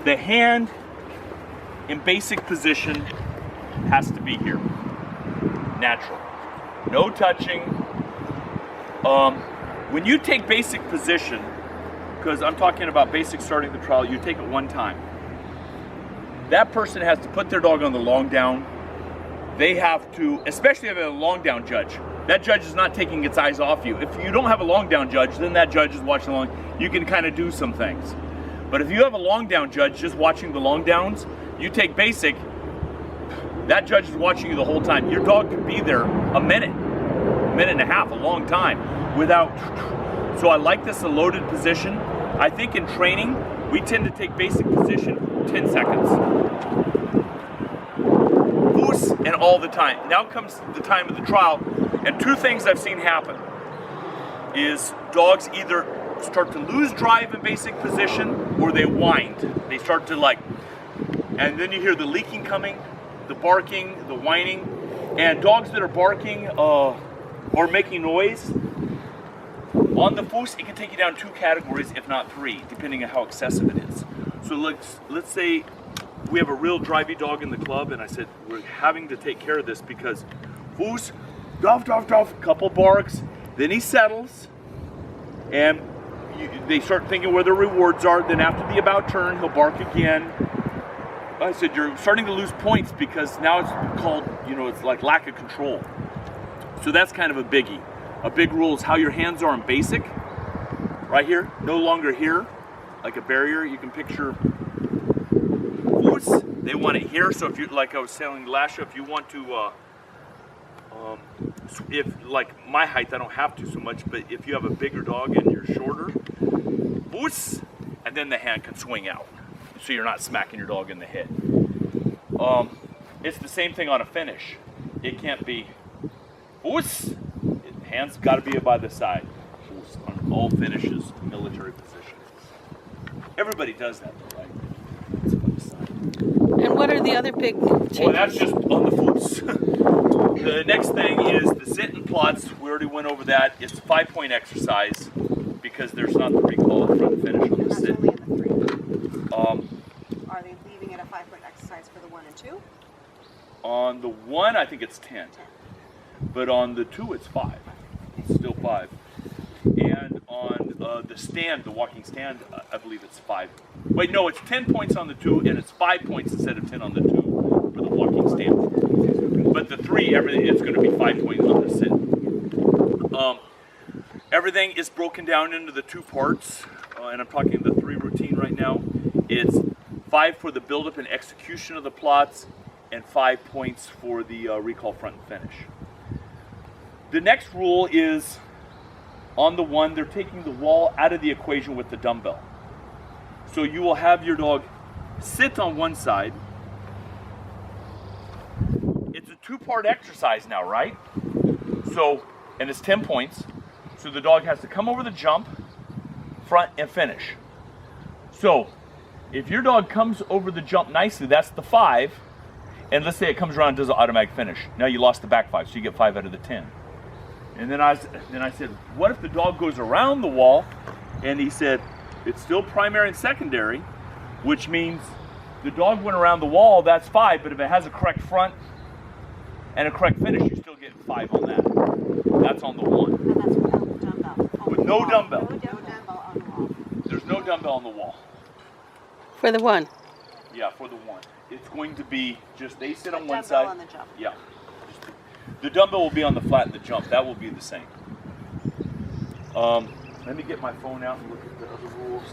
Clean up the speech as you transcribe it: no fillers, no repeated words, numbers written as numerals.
The hand in basic position has to be here. Natural. No touching. When you take basic position, because I'm talking about basic starting the trial, you take it one time. That person has to put their dog on the long down. They have to, especially if they have a long down judge, that judge is not taking its eyes off you. If you don't have a long down judge, then that judge is watching the long, you can kind of do some things. But if you have a long down judge just watching the long downs, you take basic, that judge is watching you the whole time. Your dog could be there a minute and a half, a long time without, so I like this a loaded position. I think in training, we tend to take basic position 10 seconds. Loose and all the time. Now comes the time of the trial, and two things I've seen happen is dogs either start to lose drive in basic position or they wind. They start to like, and then you hear the leaking coming, the barking, the whining, and dogs that are barking or making noise, on the foos, it can take you down 2 categories, if not 3, depending on how excessive it is. So let's say we have a real drivey dog in the club, and I said, we're having to take care of this because foos, duff, duff, duff, couple barks, then he settles, and they start thinking where their rewards are. Then after the about turn, he'll bark again. I said, you're starting to lose points because now it's called, it's like lack of control. So that's kind of a biggie. A big rule is how your hands are in basic. Right here, no longer here, like a barrier. You can picture boots, they want it here. So if you, like I was telling Lasha, if you want to, if like my height, I don't have to so much, but if you have a bigger dog and you're shorter, boots, and then the hand can swing out. So you're not smacking your dog in the head. It's the same thing on a finish. It can't be boots. Hands got to be by the side. On all finishes, military positions. Everybody does that, though, right? It's by the side. And what are the other big changes? Well, that's just on the foots. The next thing is the sit and plots. We already went over that. It's a 5-point exercise because there's not the recall at front finish on the sit. Only in the 3. Are they leaving it a 5-point exercise for the 1 and 2? On the 1, I think it's 10. But on the 2, it's 5. It's still 5. And on the stand, the walking stand, I believe it's 5. Wait, no, it's 10 points on the 2, and it's 5 points instead of 10 on the 2 for the walking stand. But the 3, everything, it's going to be 5 points on the sit. Everything is broken down into the 2 parts, and I'm talking the 3 routine right now. It's 5 for the buildup and execution of the plots, and 5 points for the recall front and finish. The next rule is on the 1, they're taking the wall out of the equation with the dumbbell. So you will have your dog sit on one side. It's a 2-part exercise now, right? So, and it's 10 points. So the dog has to come over the jump, front, and finish. So if your dog comes over the jump nicely, that's the 5. And let's say it comes around and does an automatic finish. Now you lost the back 5, so you get 5 out of the 10. And then I said, what if the dog goes around the wall? And he said, it's still primary and secondary, which means the dog went around the wall, that's 5, but if it has a correct front and a correct finish, you still get 5 on that. That's on the 1. And that's without the dumbbell. With no dumbbell. No dumbbell on the wall. There's no dumbbell on the wall. For the 1? Yeah, for the 1. It's going to be just, they sit on A one dumbbell side. on the jump. Yeah. The dumbbell will be on the flat and the jump. That will be the same. Let me get my phone out and look at the other rules.